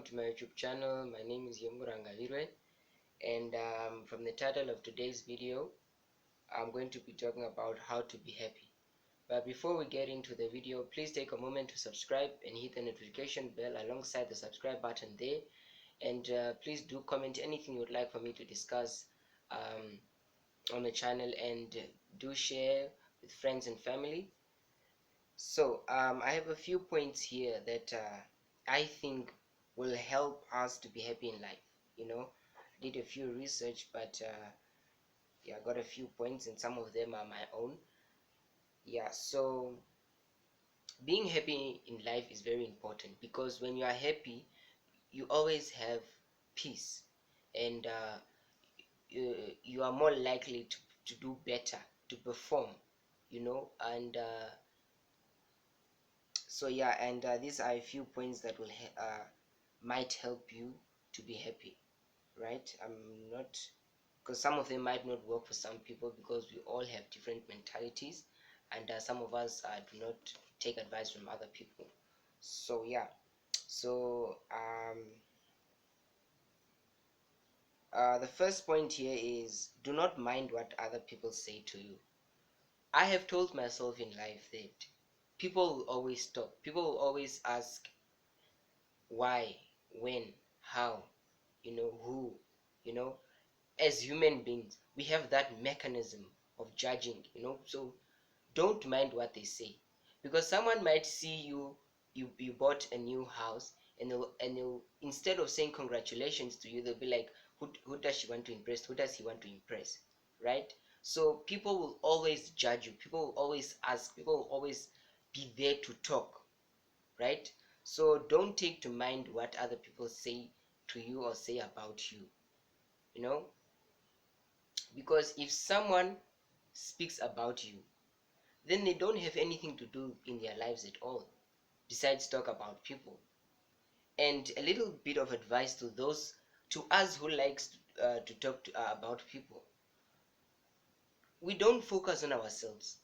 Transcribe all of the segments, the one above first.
to my YouTube channel. My name is Jeungura Ngavirue, and from the title of today's video, I'm going to be talking about how to be happy. But before we get into the video, please take a moment to subscribe and hit the notification bell alongside the subscribe button there. And please do comment anything you would like for me to discuss on the channel, and do share with friends and family. So I have a few points here that I think will help us to be happy in life. Did a few research, but yeah, I got a few points, and some of them are my own. Yeah, so being happy in life is very important, because when you are happy, you always have peace, and you are more likely to do better, to perform, and so yeah, and these are a few points that will might help you to be happy, right? I'm not, because some of them might not work for some people, because we all have different mentalities, and some of us do not take advice from other people. So yeah, so the first point here is, do not mind what other people say to you. I have told myself in life that people will always talk, people will always ask why, when, how, who, you know as human beings, we have that mechanism of judging, so don't mind what they say, because someone might see you bought a new house, and they'll, instead of saying congratulations to you, they'll be like, who does she want to impress, who does he want to impress, right? So people will always judge you, people will always ask, people will always be there to talk, right? So don't take to mind what other people say to you or say about you, you know because if someone speaks about you, then they don't have anything to do in their lives at all besides talk about people. And a little bit of advice to us who likes to talk about people: we don't focus on ourselves,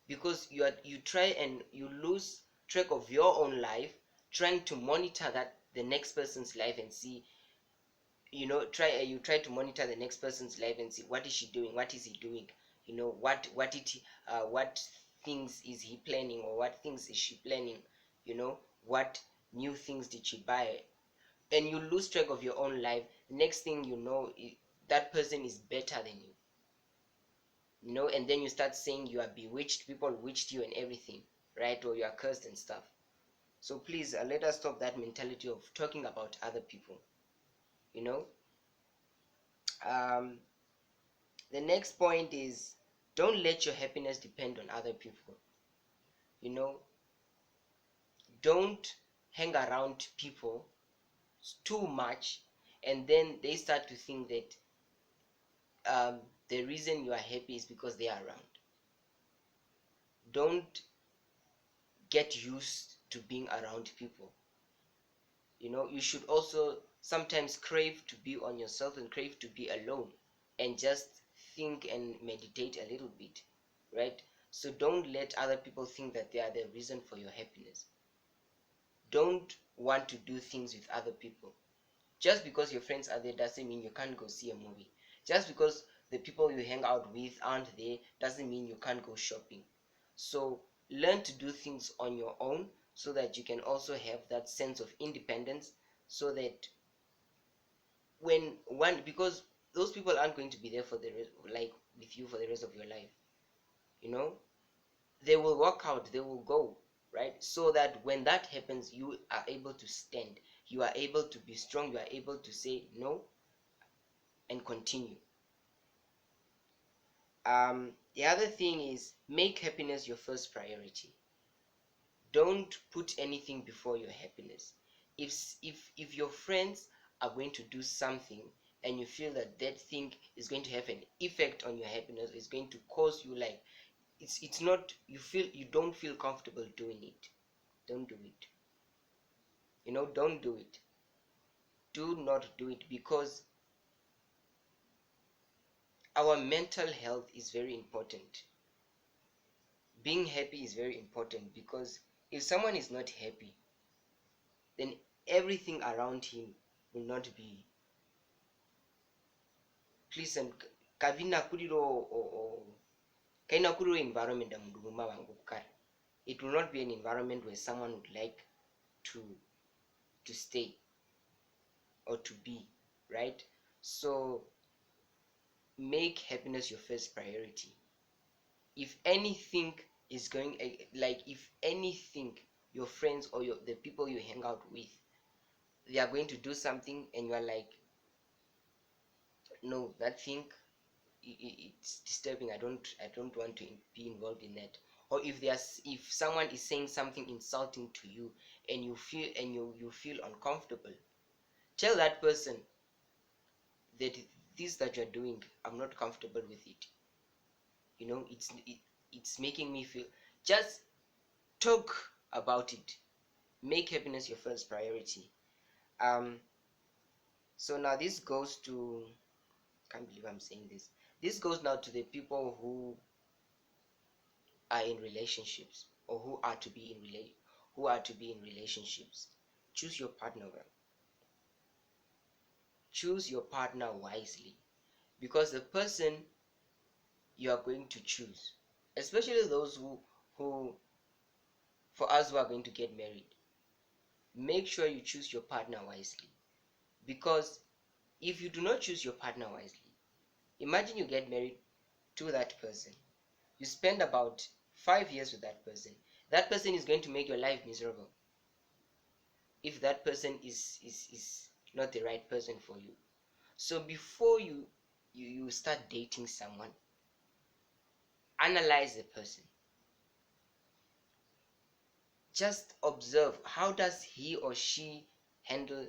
because you try and you lose track of your own life, trying to monitor that the next person's life, and see, you try to monitor the next person's life and see, what is she doing, what is he doing, what things is he planning, or what things is she planning, what new things did she buy, and you lose track of your own life. The next thing you know, that person is better than and then you start saying you are bewitched, people witched you and everything, right? Or you are cursed and stuff. So please, let us stop that mentality of talking about other people. you know um the next point is, don't let your happiness depend on other people. you know don't hang around people too much, and then they start to think that the reason you are happy is because they are around. Don't get used to being around people. You should also sometimes crave to be on yourself, and crave to be alone, and just think and meditate a little bit, right? So don't let other people think that they are the reason for your happiness. Don't want to do things with other people. Just because your friends are there doesn't mean you can't go see a movie. Just because the people you hang out with aren't there doesn't mean you can't go shopping. So learn to do things on your own, so that you can also have that sense of independence, so that because those people aren't going to be there for the rest, like with you for the rest of your life. you know they will walk out, they will go, right? So that when that happens, you are able to stand, you are able to be strong, you are able to say no and continue. The other thing is, make happiness your first priority. Don't put anything before your happiness. If your friends are going to do something, and you feel that that thing is going to have an effect on your happiness, is going to cause you, like, it's not, you don't feel comfortable doing it, don't do it. Don't do it. Do not do it, because our mental health is very important. Being happy is very important, because if someone is not happy, then everything around him will not be pleasant. Kavina kuriro kaina kuriro environment ya mundu wangu kukara. It will not be an environment where someone would like to stay or to be, right? So make happiness your first priority. If anything is going like if anything, your friends or the people you hang out with, they are going to do something and you are like, no, that thing, it's disturbing. I don't want to be involved in that. Or if someone is saying something insulting to you and you feel uncomfortable, tell that person that this that you're doing, I'm not comfortable with it. It's making me feel. Just talk about it. Make happiness your first priority. So now this goes to, can't believe I'm saying this. This goes now to the people who are in relationships, or who are to be in relationships. Choose your partner well. Choose your partner wisely, because the person you are going to choose, especially those who for us who are going to get married, make sure you choose your partner wisely. Because if you do not choose your partner wisely, imagine you get married to that person, you spend about 5 years with that person. That person is going to make your life miserable if that person is not the right person for you. So before you start dating someone, analyze the person. Just observe, how does he or she handle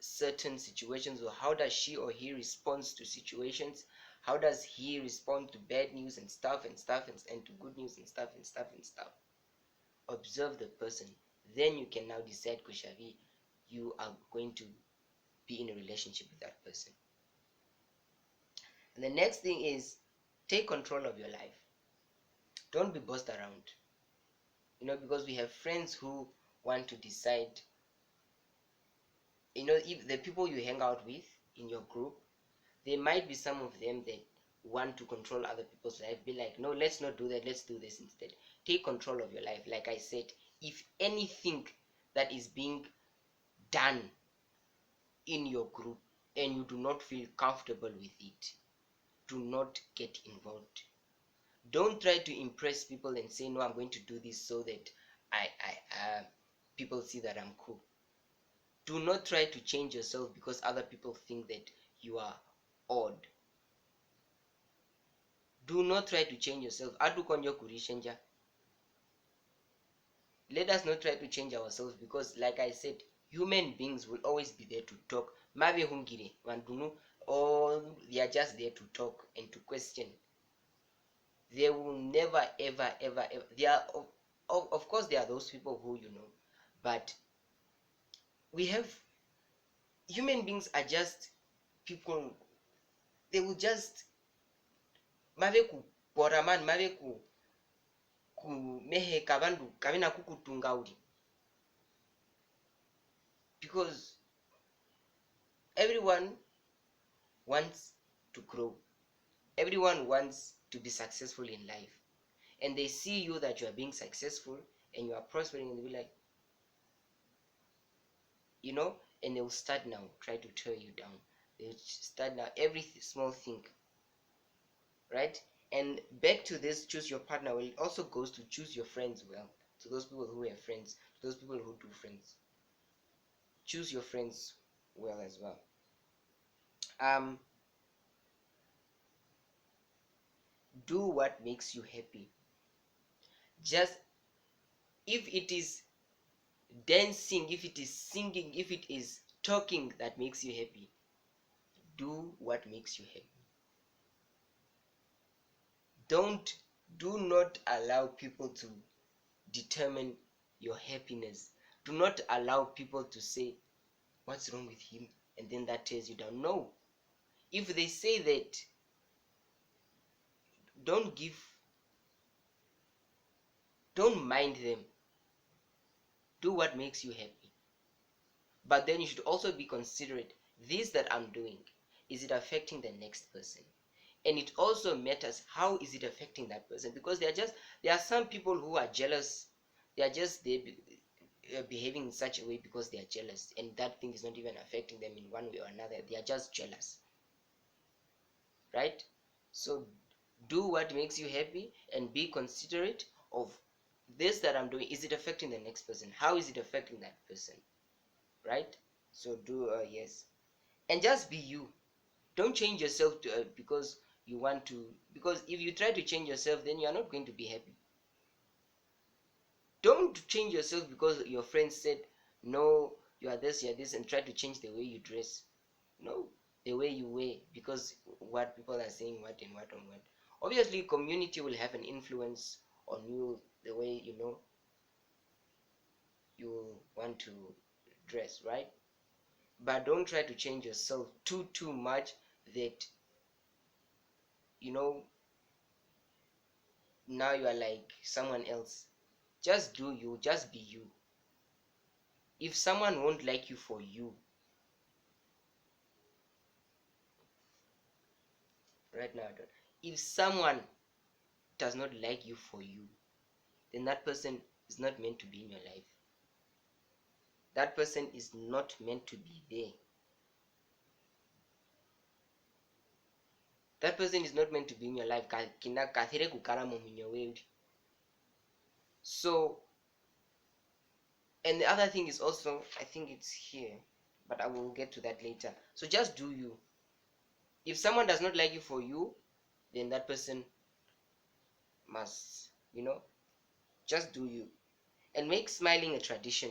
certain situations, or how does she or he responds to situations, how does he respond to bad news and stuff and to good news and stuff. Observe the person, then you can now decide, Kushavi, you are going to be in a relationship with that person. And the next thing is, take control of your life. Don't be bossed around. Because we have friends who want to decide. If the people you hang out with in your group, there might be some of them that want to control other people's life. Be like, no, let's not do that, let's do this instead. Take control of your life. Like I said, if anything that is being done in your group and you do not feel comfortable with it, do not get involved. Don't try to impress people and say, no, I'm going to do this so that people see that I'm cool. Do not try to change yourself because other people think that you are odd. Do not try to change yourself. Let us not try to change ourselves, because like I said, human beings will always be there to talk. Or they are just there to talk and to question. They will never ever. They are of course there are those people who but we have, human beings are just people. They will just mave kupora man mave kumeheka vandu kavina kukutunga uri, because everyone wants to grow, everyone wants to be successful in life, and they see you that you are being successful and you are prospering, and they'll be like, and they'll start now try to tear you down. They'll start now every small thing, right? And back to this, choose your partner well, it also goes to choose your friends well. To those people who have friends, to those people who do friends, choose your friends well as well. Do what makes you happy. Just, if it is dancing, if it is singing, if it is talking that makes you happy, do what makes you happy. Do not allow people to determine your happiness. Do not allow people to say, what's wrong with him, and then that tears you down. No. If they say that, don't mind them. Do what makes you happy. But then you should also be considerate. This that I'm doing, is it affecting the next person? And it also matters how is it affecting that person, because there are some people who are jealous. They behaving in such a way because they are jealous, and that thing is not even affecting them in one way or another. They are just jealous, right? So do what makes you happy and be considerate of this that I'm doing. Is it affecting the next person? How is it affecting that person, right? So do yes, and just be you. Don't change yourself because you want to, because if you try to change yourself, then you are not going to be happy. Don't change yourself because your friends said no, you are this, and try to change the way you dress. No, the way you wear, because what people are saying, what and what on what. Obviously community will have an influence on you, the way you want to dress, right? But don't try to change yourself too much that you know now you are like someone else. Just do you, just be you. If someone won't like you for you, right now, if someone does not like you for you, then that person is not meant to be in your life. That person is not meant to be there. That person is not meant to be in your life. So, and the other thing is also, I think it's here, but I will get to that later. So just do you. If someone does not like you for you, then that person must, just do you. And make smiling a tradition.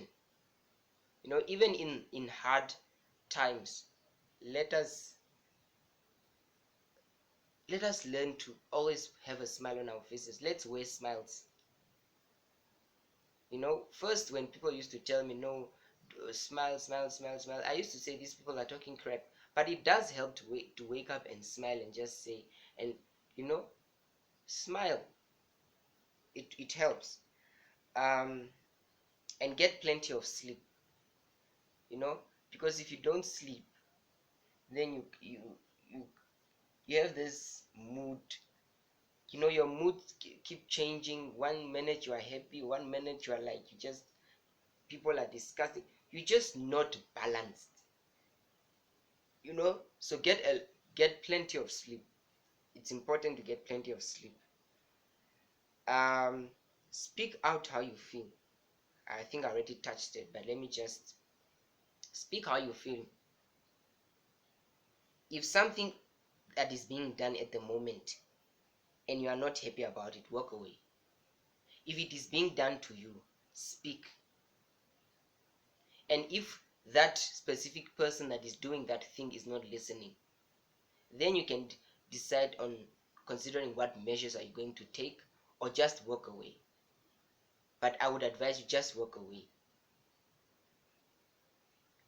Even in hard times, let us let us learn to always have a smile on our faces. Let's wear smiles. First, when people used to tell me no, smile, smile, smile, smile, I used to say these people are talking crap. But it does help to wake up and smile and just say, and you know smile. It helps. um and get plenty of sleep, you know because if you don't sleep, then you you have this mood. Your mood keep changing. One minute you are happy, one minute you are like, you just, people are discussing, you just not balanced. So get plenty of sleep. It's important to get plenty of sleep. um Speak out how you feel. I think I already touched it, but let me just speak how you feel. If something that is being done at the moment and you are not happy about it, walk away. If it is being done to you, speak. And if that specific person that is doing that thing is not listening, then you can decide on considering what measures are you going to take, or just walk away. But I would advise you, just walk away.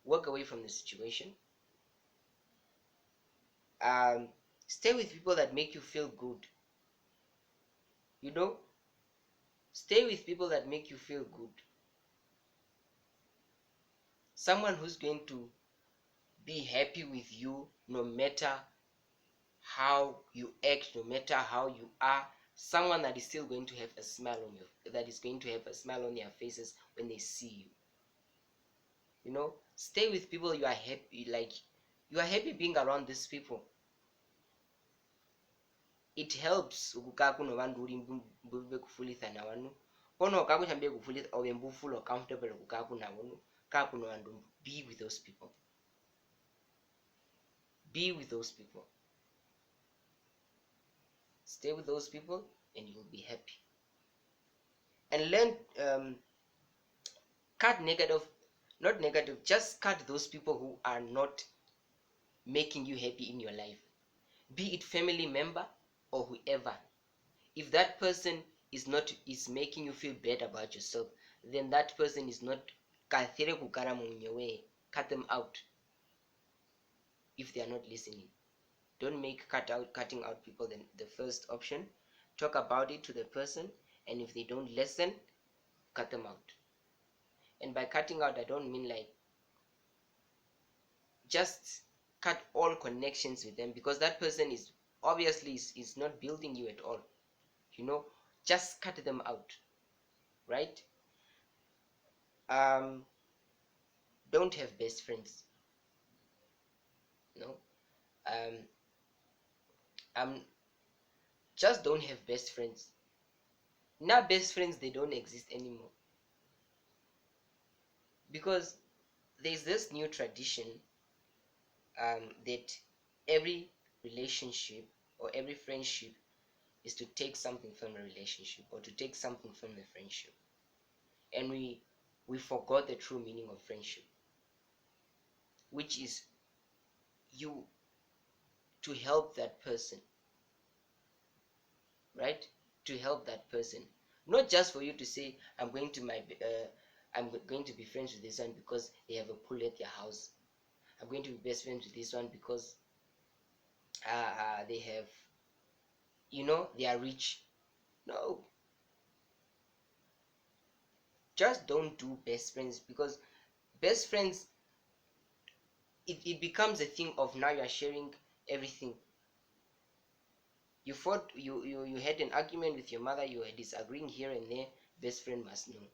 Walk away from the situation. um Stay with people that make you feel good. you know Stay with people that make you feel good. Someone who's going to be happy with you no matter how you act, no matter how you are. Someone that is still going to have a smile on that is going to have a smile on their faces when they see you. Stay with people you are happy, like you are happy being around these people. It helps ukukaa kuno vanhu uri bekufulisa navanu pona ukakucha bekufulisa ove mbufula comfortable kukaa kunavonu. Kaa kuno vanhu, be with those people. Be with those people. Stay with those people and you will be happy. And learn, cut negative, not negative, just cut those people who are not making you happy in your life, be it family member or whoever. If that person is making you feel bad about yourself, then that person is not kathire kugara mumwe way. Cut them out if they are not listening. Don't make cutting out people the first option. Talk about it to the person, and if they don't listen, cut them out. And by cutting out, I don't mean like just cut all connections with them, because that person is obviously is not building you at all. Just cut them out, right? um don't have best friends. No. um um just don't have best friends. Now best friends, they don't exist anymore, because there's this new tradition, that every relationship or every friendship is to take something from a relationship or to take something from a friendship, and we forgot the true meaning of friendship, which is you to help that person, right? To help that person, not just for you to say, I'm going to be friends with this one because they have a pool at their house. I'm going to be best friends with this one because they have, they are rich. No, just don't do best friends, because best friends, it becomes a thing of now you are sharing everything. You fought, you had an argument with your mother, you are disagreeing here and there, best friend must know.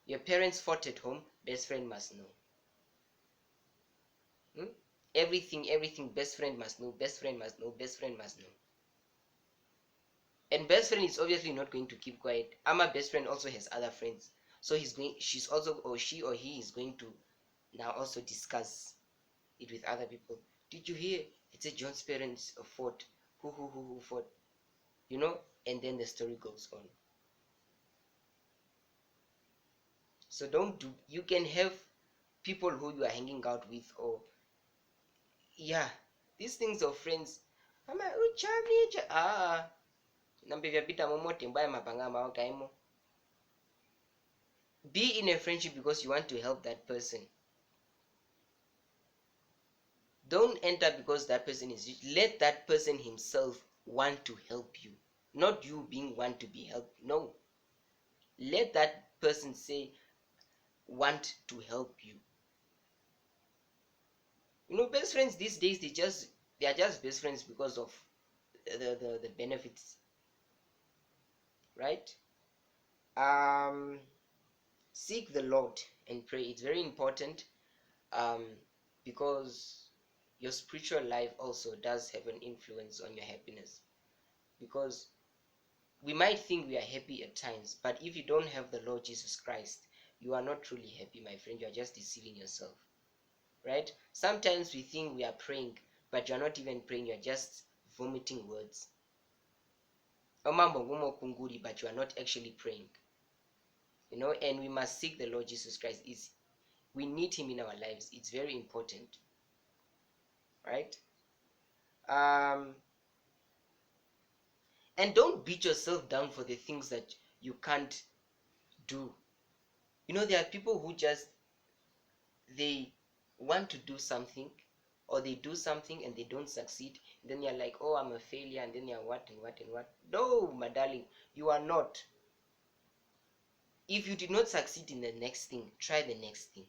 Your parents fought at home, best friend must know. Hmm? Everything, best friend must know, best friend must know, best friend must know. And best friend is obviously not going to keep quiet. Ama best friend also has other friends, so she's also, or she or he is going to now also discuss it with other people. Did you hear? It's a John's parents fought. Who fought? And then the story goes on. So don't do. You can have people who you are hanging out with, or yeah, these things of friends. Ama uchami nambe vyapita momote mbaya mapanga maotaimo. Be in a friendship because you want to help that person. Don't enter because that person is rich. Let that person himself want to help you, not you being want to be helped. No, let that person say want to help you. Best friends these days, they are just best friends because of the benefits, right? um Seek the Lord and pray. It's very important, um because your spiritual life also does have an influence on your happiness, because we might think we are happy at times, but if you don't have the Lord Jesus Christ, you are not truly happy, my friend. You are just deceiving yourself, right? Sometimes we think we are praying, but you're not even praying, you're just vomiting words. But you are not actually praying. And we must seek the Lord Jesus Christ. We need him in our lives. It's very important, right? um and don't beat yourself down for the things that you can't do. There are people who just, they want to do something, or they do something and they don't succeed, and then you're like, oh, I'm a failure, and then you're what and what and what. No, my darling, you are not. If you did not succeed in the next thing, try the next thing.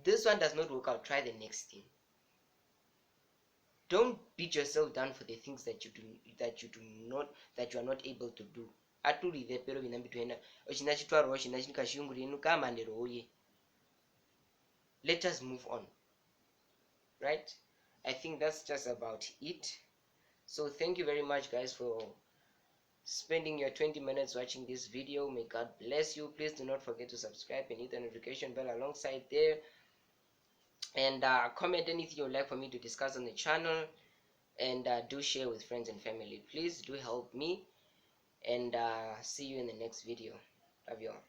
This one does not work out, try the next thing. Don't beat yourself down for the things that you are not able to do. Atulire pero vinambitwena ochina chitwaro china chinika chiyungu linu kamandero uye. Let us move on, right? I think that's just about it. So thank you very much, guys, for spending your 20 minutes watching this video. May God bless you. Please do not forget to subscribe and hit the notification bell alongside there, and comment anything you'd like for me to discuss on the channel, and do share with friends and family. Please do help me, and see you in the next video. Love you all.